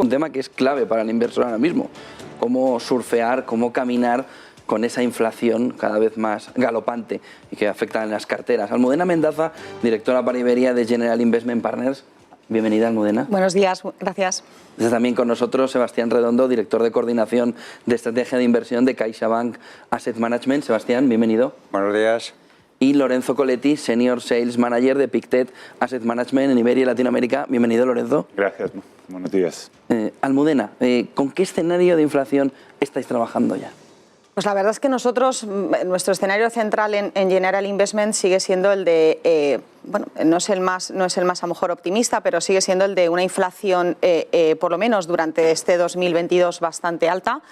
Un tema que es clave para el inversor ahora mismo, cómo surfear, cómo caminar con esa inflación cada vez más galopante y que afecta en las carteras. Almudena Mendaza, directora para Iberia de General Investment Partners. Bienvenida, Almudena. Buenos días, gracias. Está también con nosotros Sebastián Redondo, director de coordinación de estrategia de inversión de CaixaBank Asset Management. Sebastián, bienvenido. Buenos días. Y Lorenzo Coletti, Senior Sales Manager de Pictet Asset Management en Iberia y Latinoamérica. Bienvenido, Lorenzo. Gracias, buenos días. Almudena, ¿con qué escenario de inflación estáis trabajando ya? Pues la verdad es que nosotros, nuestro escenario central en General Investment sigue siendo el de, no es el más a lo mejor optimista, pero sigue siendo el de una inflación, por lo menos durante este 2022, bastante alta.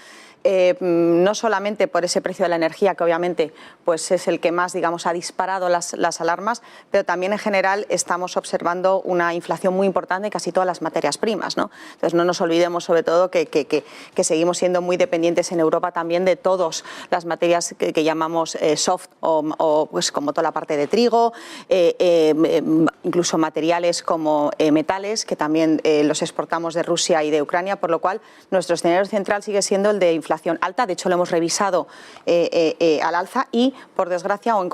No solamente por ese precio de la energía, que obviamente pues es el que más, digamos, ha disparado las alarmas, pero también en general estamos observando una inflación muy importante en casi todas las materias primas, ¿no? Entonces no nos olvidemos sobre todo que seguimos siendo muy dependientes en Europa también de todas las materias que llamamos soft o pues como toda la parte de trigo, incluso materiales como metales, que también los exportamos de Rusia y de Ucrania, por lo cual nuestro escenario central sigue siendo el de inflación alta. De hecho, lo hemos revisado al alza y, por desgracia o en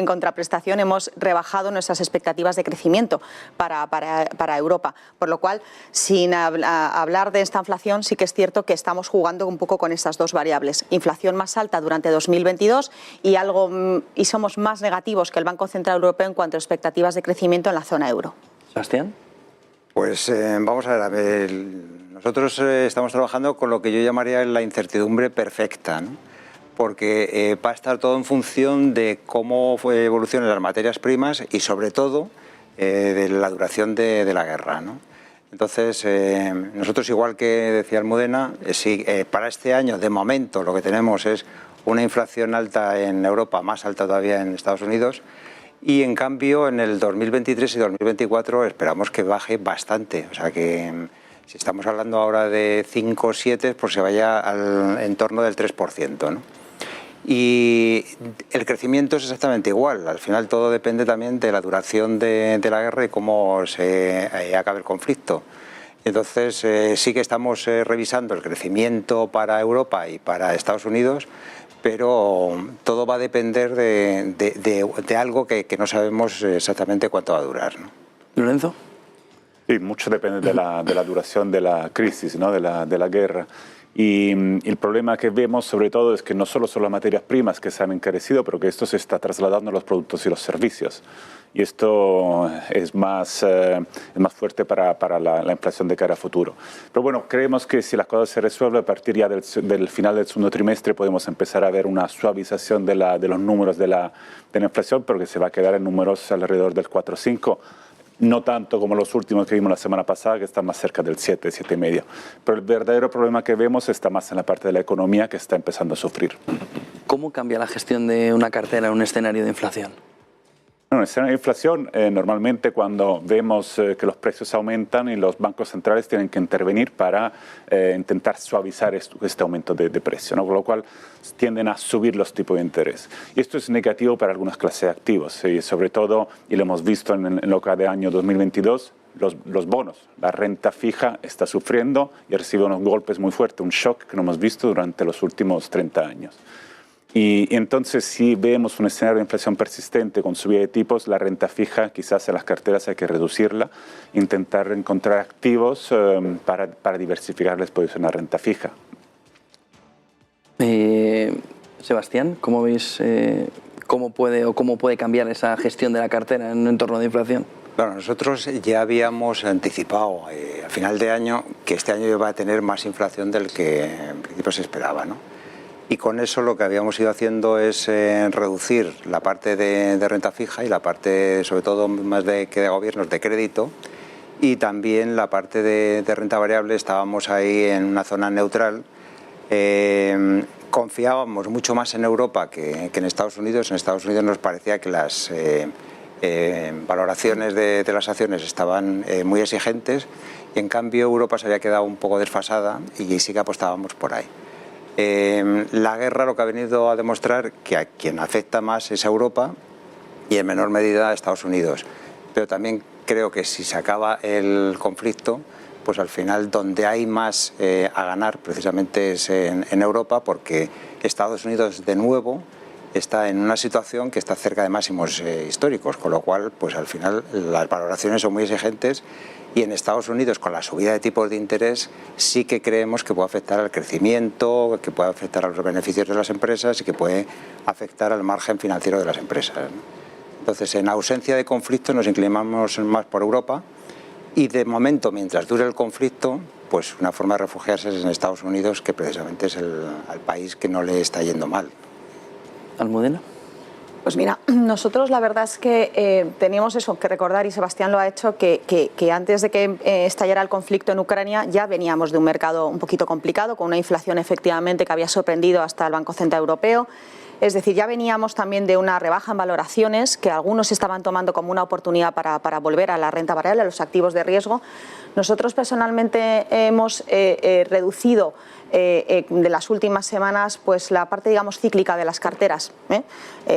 contraprestación, hemos rebajado nuestras expectativas de crecimiento para Europa. Por lo cual, sin hablar de esta inflación, sí que es cierto que estamos jugando un poco con estas dos variables. Inflación más alta durante 2022 y somos más negativos que el Banco Central Europeo en cuanto a expectativas de crecimiento en la zona euro. Sebastián. Pues vamos a ver, nosotros estamos trabajando con lo que yo llamaría la incertidumbre perfecta, ¿no? Porque va a estar todo en función de cómo evolucionen las materias primas y sobre todo de la duración de la guerra, ¿no? Entonces, nosotros, igual que decía Almudena, sí, para este año de momento lo que tenemos es una inflación alta en Europa, más alta todavía en Estados Unidos. Y en cambio en el 2023 y 2024 esperamos que baje bastante, o sea que si estamos hablando ahora de 5 o 7, pues se vaya al entorno del 3%, ¿no? Y el crecimiento es exactamente igual, al final todo depende también de la duración de la guerra y cómo se acabe el conflicto. Entonces sí que estamos revisando el crecimiento para Europa y para Estados Unidos, pero todo va a depender de algo que no sabemos exactamente cuánto va a durar, ¿no? Lorenzo. Sí, mucho depende de la duración de la crisis, ¿no? de la guerra. Y el problema que vemos sobre todo es que no solo son las materias primas que se han encarecido, pero que esto se está trasladando a los productos y los servicios. Y esto es más fuerte para la inflación de cara a futuro. Pero bueno, creemos que si las cosas se resuelven a partir ya del final del segundo trimestre podemos empezar a ver una suavización de los números de la inflación, pero que se va a quedar en números alrededor del 4 o 5. No tanto como los últimos que vimos la semana pasada, que están más cerca del 7, 7,5. Pero el verdadero problema que vemos está más en la parte de la economía, que está empezando a sufrir. ¿Cómo cambia la gestión de una cartera en un escenario de inflación? Bueno, en el escenario de inflación, normalmente cuando vemos que los precios aumentan y los bancos centrales tienen que intervenir para intentar suavizar este aumento de precio, ¿no? Con lo cual tienden a subir los tipos de interés. Y esto es negativo para algunas clases de activos, y sobre todo, y lo hemos visto en lo que va de año 2022, los bonos, la renta fija está sufriendo y recibe unos golpes muy fuertes, un shock que no hemos visto durante los últimos 30 años. Y entonces, si vemos un escenario de inflación persistente con subida de tipos, la renta fija quizás en las carteras hay que reducirla, intentar encontrar activos para diversificar la exposición a renta fija. Sebastián, ¿cómo veis cómo puede cambiar esa gestión de la cartera en un entorno de inflación? Bueno, nosotros ya habíamos anticipado a final de año que este año iba a tener más inflación del que en principio se esperaba, ¿no? Y con eso lo que habíamos ido haciendo es reducir la parte de renta fija y la parte, sobre todo, más de gobiernos de crédito, y también la parte de renta variable estábamos ahí en una zona neutral. Confiábamos mucho más en Europa que en Estados Unidos. En Estados Unidos nos parecía que las valoraciones de las acciones estaban muy exigentes y en cambio Europa se había quedado un poco desfasada y sí que apostábamos por ahí. La guerra lo que ha venido a demostrar que a quien afecta más es a Europa y en menor medida a Estados Unidos, pero también creo que si se acaba el conflicto pues al final donde hay más a ganar precisamente es en Europa, porque Estados Unidos de nuevo está en una situación que está cerca de máximos históricos, con lo cual pues al final las valoraciones son muy exigentes, y en Estados Unidos con la subida de tipos de interés sí que creemos que puede afectar al crecimiento, que puede afectar a los beneficios de las empresas y que puede afectar al margen financiero de las empresas, ¿no? Entonces, en ausencia de conflicto nos inclinamos más por Europa, y de momento, mientras dure el conflicto, pues una forma de refugiarse es en Estados Unidos, que precisamente es el país que no le está yendo mal. Almudena. Pues mira, nosotros la verdad es que teníamos eso que recordar, y Sebastián lo ha hecho, que antes de que estallara el conflicto en Ucrania ya veníamos de un mercado un poquito complicado, con una inflación efectivamente que había sorprendido hasta el Banco Central Europeo. Es decir, ya veníamos también de una rebaja en valoraciones que algunos estaban tomando como una oportunidad para volver a la renta variable, a los activos de riesgo. Nosotros personalmente hemos reducido de las últimas semanas pues la parte, digamos, cíclica de las carteras,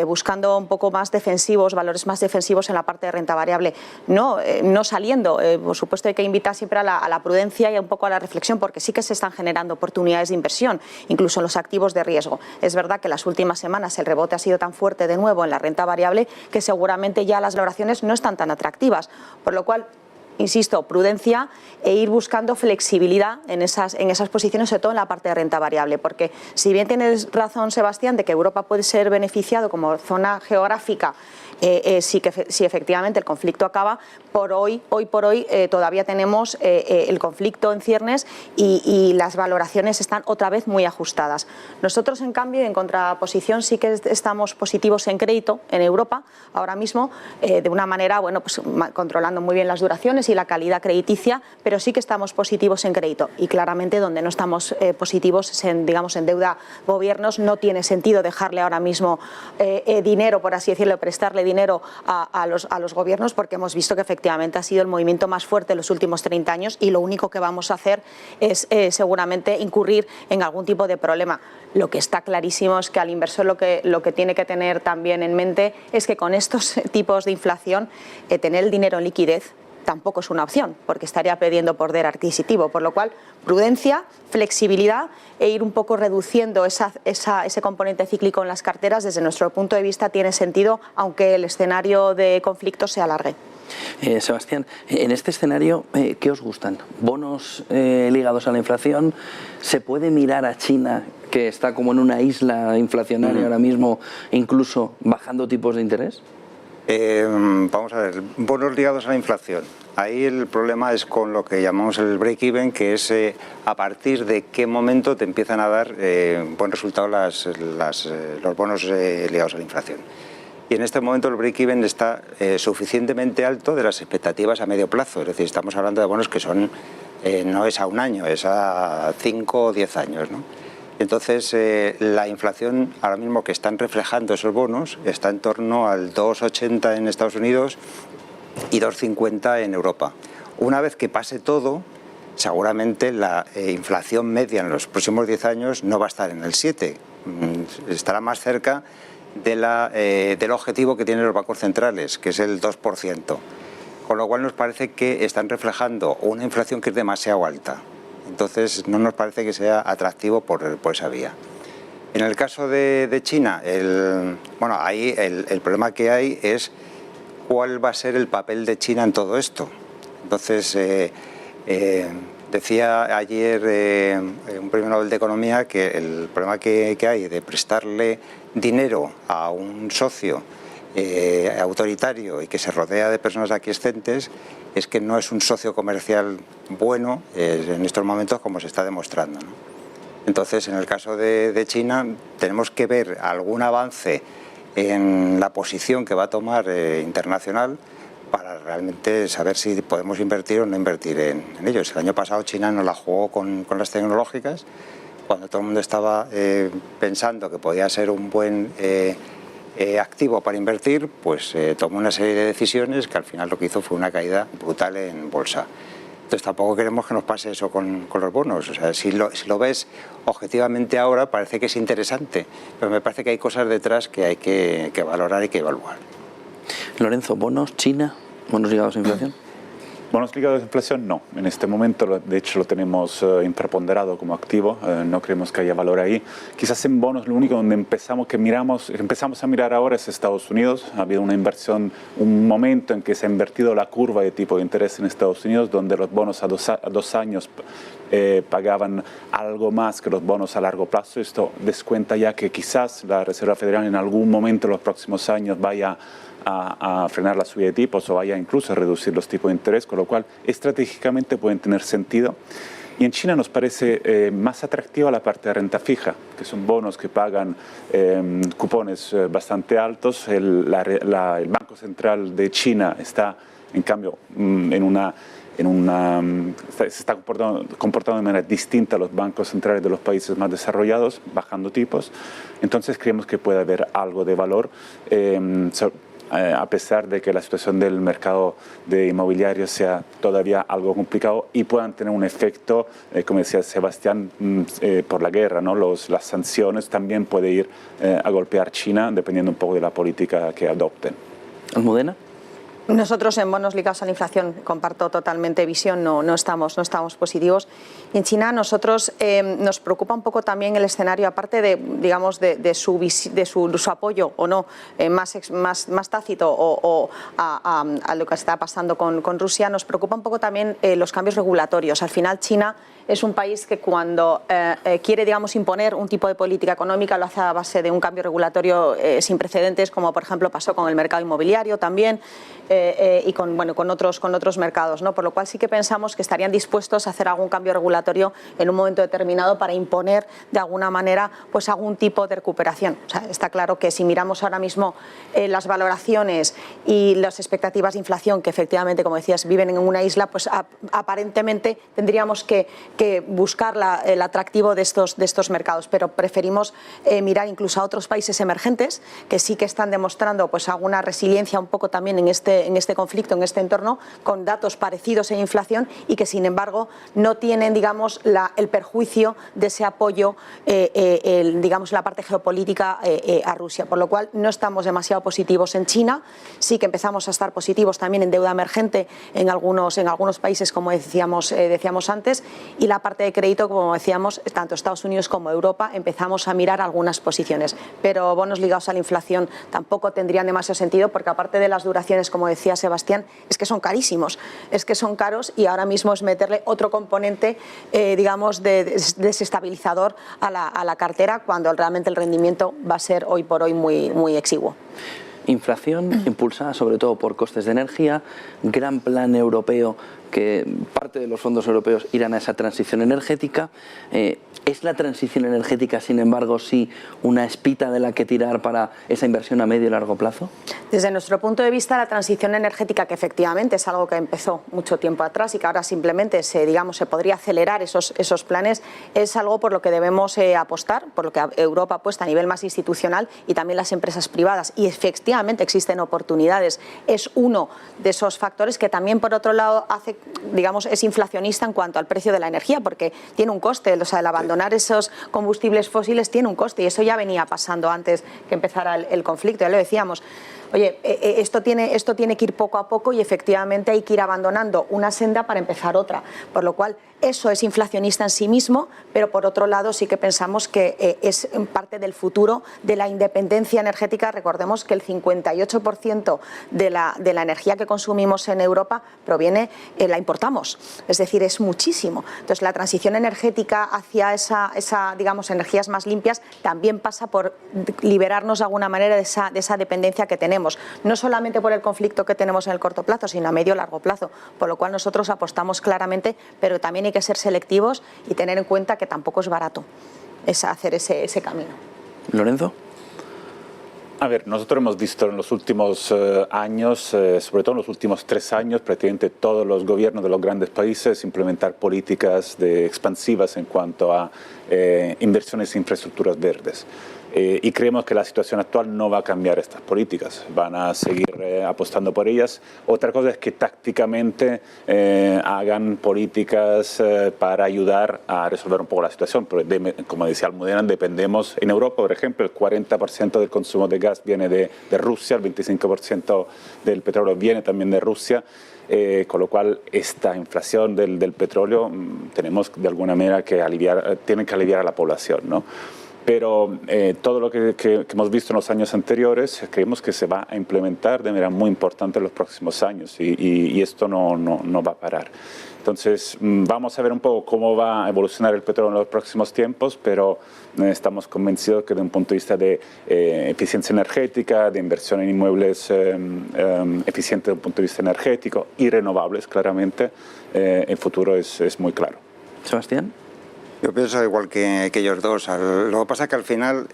buscando un poco más defensivos, valores más defensivos en la parte de renta variable, no saliendo. Por supuesto hay que invitar siempre a la prudencia y un poco a la reflexión, porque sí que se están generando oportunidades de inversión, incluso en los activos de riesgo. Es verdad que las últimas semanas el rebote ha sido tan fuerte de nuevo en la renta variable que seguramente ya las valoraciones no están tan atractivas, por lo cual, insisto, prudencia e ir buscando flexibilidad en esas posiciones, sobre todo en la parte de renta variable, porque si bien tienes razón, Sebastián, de que Europa puede ser beneficiado como zona geográfica, si efectivamente el conflicto acaba, hoy por hoy todavía tenemos el conflicto en ciernes y las valoraciones están otra vez muy ajustadas. Nosotros, en cambio, en contraposición, sí que estamos positivos en crédito en Europa ahora mismo, de una manera, bueno, pues controlando muy bien las duraciones y la calidad crediticia, pero sí que estamos positivos en crédito, y claramente donde no estamos positivos en deuda gobiernos. No tiene sentido dejarle ahora mismo dinero, por así decirlo, prestarle dinero a los gobiernos, porque hemos visto que efectivamente ha sido el movimiento más fuerte en los últimos 30 años y lo único que vamos a hacer es seguramente incurrir en algún tipo de problema. Lo que está clarísimo es que al inversor lo que tiene que tener también en mente es que con estos tipos de inflación tener el dinero en liquidez tampoco es una opción, porque estaría perdiendo poder adquisitivo, por lo cual prudencia, flexibilidad e ir un poco reduciendo ese componente cíclico en las carteras. Desde nuestro punto de vista tiene sentido, aunque el escenario de conflicto se alargue. Sebastián, en este escenario, ¿qué os gustan? ¿Bonos ligados a la inflación? ¿Se puede mirar a China, que está como en una isla inflacionaria ahora mismo, incluso bajando tipos de interés? Vamos a ver, bonos ligados a la inflación. Ahí el problema es con lo que llamamos el break-even, que es a partir de qué momento te empiezan a dar buen resultado los bonos ligados a la inflación. Y en este momento el break-even está suficientemente alto de las expectativas a medio plazo. Es decir, estamos hablando de bonos que son, no es a un año, es a 5 o 10 años, ¿no? Entonces, la inflación ahora mismo que están reflejando esos bonos está en torno al 2,80 en Estados Unidos y 2,50 en Europa. Una vez que pase todo, seguramente la inflación media en los próximos 10 años no va a estar en el 7, estará más cerca del objetivo que tienen los bancos centrales, que es el 2%. Con lo cual nos parece que están reflejando una inflación que es demasiado alta. Entonces no nos parece que sea atractivo por esa vía. En el caso de China, ahí el problema que hay es cuál va a ser el papel de China en todo esto. Entonces, decía ayer un premio Nobel de Economía que el problema que hay de prestarle dinero a un socio autoritario y que se rodea de personas aquiescentes es que no es un socio comercial bueno en estos momentos, como se está demostrando, ¿no? Entonces, en el caso de China, tenemos que ver algún avance en la posición que va a tomar internacional para realmente saber si podemos invertir o no invertir en ellos. El año pasado China nos la jugó con las tecnológicas, cuando todo el mundo estaba pensando que podía ser un buen activo para invertir, pues tomó una serie de decisiones que al final lo que hizo fue una caída brutal en bolsa. Entonces tampoco queremos que nos pase eso con los bonos. O sea, si lo ves objetivamente ahora parece que es interesante, pero me parece que hay cosas detrás que hay que valorar y que evaluar. Lorenzo, ¿bonos, China, bonos ligados a inflación? Bonos ligados a inflación, no. En este momento, de hecho, lo tenemos impreponderado como activo. No creemos que haya valor ahí. Quizás en bonos lo único donde empezamos a mirar ahora es Estados Unidos. Ha habido una inversión, un momento en que se ha invertido la curva de tipo de interés en Estados Unidos, donde los bonos a dos años pagaban algo más que los bonos a largo plazo. Esto descuenta ya que quizás la Reserva Federal en algún momento en los próximos años vaya a frenar la subida de tipos o vaya incluso a reducir los tipos de interés, con lo cual estratégicamente pueden tener sentido. Y en China nos parece más atractiva la parte de renta fija, que son bonos que pagan cupones bastante altos. El Banco Central de China está, en cambio, se está comportando de manera distinta a los bancos centrales de los países más desarrollados, bajando tipos. Entonces creemos que puede haber algo de valor, a pesar de que la situación del mercado de inmobiliario sea todavía algo complicado y puedan tener un efecto, como decía Sebastián, por la guerra, ¿no? Las sanciones también pueden ir a golpear China dependiendo un poco de la política que adopten. ¿Almudena? Nosotros en bonos ligados a la inflación, comparto totalmente visión, no estamos positivos. Y en China nosotros nos preocupa un poco también el escenario, aparte de, digamos, de su apoyo o no, más tácito a lo que está pasando con Rusia, nos preocupa un poco también los cambios regulatorios. Al final China es un país que cuando quiere, digamos, imponer un tipo de política económica lo hace a base de un cambio regulatorio sin precedentes, como por ejemplo pasó con el mercado inmobiliario también y con otros mercados, ¿no? Por lo cual sí que pensamos que estarían dispuestos a hacer algún cambio regulatorio en un momento determinado para imponer de alguna manera pues algún tipo de recuperación. O sea, está claro que si miramos ahora mismo las valoraciones y las expectativas de inflación que efectivamente, como decías, viven en una isla, pues aparentemente tendríamos que buscar el atractivo de estos mercados, pero preferimos mirar incluso a otros países emergentes que sí que están demostrando pues alguna resiliencia un poco también en este conflicto, en este entorno, con datos parecidos en inflación y que sin embargo no tienen, digamos, el perjuicio de ese apoyo, digamos, la parte geopolítica a Rusia, por lo cual no estamos demasiado positivos en China. Sí que empezamos a estar positivos también en deuda emergente en algunos países, como decíamos antes, y la parte de crédito, como decíamos, tanto Estados Unidos como Europa empezamos a mirar algunas posiciones, pero bonos ligados a la inflación tampoco tendrían demasiado sentido, porque aparte de las duraciones, como decía Sebastián, es que son carísimos, es que son caros y ahora mismo es meterle otro componente, digamos, de desestabilizador a la cartera, cuando realmente el rendimiento va a ser hoy por hoy muy exiguo. Inflación impulsada sobre todo por costes de energía, gran plan europeo que parte de los fondos europeos irán a esa transición energética. ¿Es la transición energética, sin embargo, sí una espita de la que tirar para esa inversión a medio y largo plazo? Desde nuestro punto de vista, la transición energética, que efectivamente es algo que empezó mucho tiempo atrás y que ahora simplemente se podría acelerar esos planes, es algo por lo que debemos apostar, por lo que Europa apuesta a nivel más institucional y también las empresas privadas. Y efectivamente existen oportunidades. Es uno de esos factores que también, por otro lado, es inflacionista en cuanto al precio de la energía, porque tiene un coste, o sea, el abandonar esos combustibles fósiles tiene un coste, y eso ya venía pasando antes que empezara el conflicto, ya lo decíamos. Oye, esto tiene que ir poco a poco y efectivamente hay que ir abandonando una senda para empezar otra, por lo cual eso es inflacionista en sí mismo, pero por otro lado sí que pensamos que es parte del futuro de la independencia energética. Recordemos que el 58% de la energía que consumimos en Europa la importamos, es decir, es muchísimo. Entonces la transición energética hacia digamos, energías más limpias también pasa por liberarnos de alguna manera de esa dependencia que tenemos, no solamente por el conflicto que tenemos en el corto plazo, sino a medio y largo plazo, por lo cual nosotros apostamos claramente, pero también hay que ser selectivos y tener en cuenta que tampoco es barato hacer ese camino. ¿Lorenzo? A ver, nosotros hemos visto en los últimos años, sobre todo en los últimos 3 años, prácticamente todos los gobiernos de los grandes países implementar políticas expansivas en cuanto a inversiones en infraestructuras verdes. Y creemos que la situación actual no va a cambiar estas políticas, van a seguir apostando por ellas. Otra cosa es que tácticamente hagan políticas para ayudar a resolver un poco la situación, pero como decía Almudena, dependemos, en Europa por ejemplo, el 40% del consumo de gas viene de Rusia, el 25% del petróleo viene también de Rusia. con lo cual esta inflación del petróleo tenemos de alguna manera que aliviar, tienen que aliviar a la población, ¿no? Pero todo lo que hemos visto en los años anteriores creemos que se va a implementar de manera muy importante en los próximos años y esto no va a parar. Entonces vamos a ver un poco cómo va a evolucionar el petróleo en los próximos tiempos, pero estamos convencidos que desde un punto de vista de eficiencia energética, de inversión en inmuebles eficientes desde un punto de vista energético y renovables, claramente, el futuro es muy claro. Sebastián. Yo pienso igual que ellos dos. Lo que pasa es que al final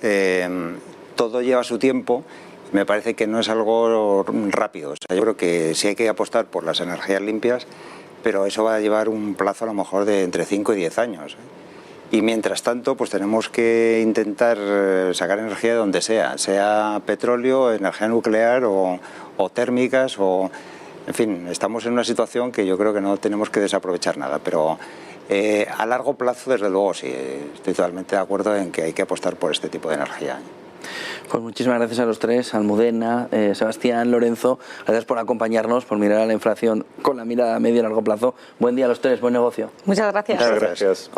todo lleva su tiempo. Me parece que no es algo rápido. O sea, yo creo que sí hay que apostar por las energías limpias, pero eso va a llevar un plazo a lo mejor de entre 5 y 10 años. Y mientras tanto, pues tenemos que intentar sacar energía de donde sea petróleo, energía nuclear o térmicas o... En fin, estamos en una situación que yo creo que no tenemos que desaprovechar nada, pero a largo plazo, desde luego, sí, estoy totalmente de acuerdo en que hay que apostar por este tipo de energía. Pues muchísimas gracias a los tres, Almudena, Sebastián, Lorenzo, gracias por acompañarnos, por mirar a la inflación con la mirada a medio y largo plazo. Buen día a los tres, buen negocio. Muchas gracias. Muchas gracias.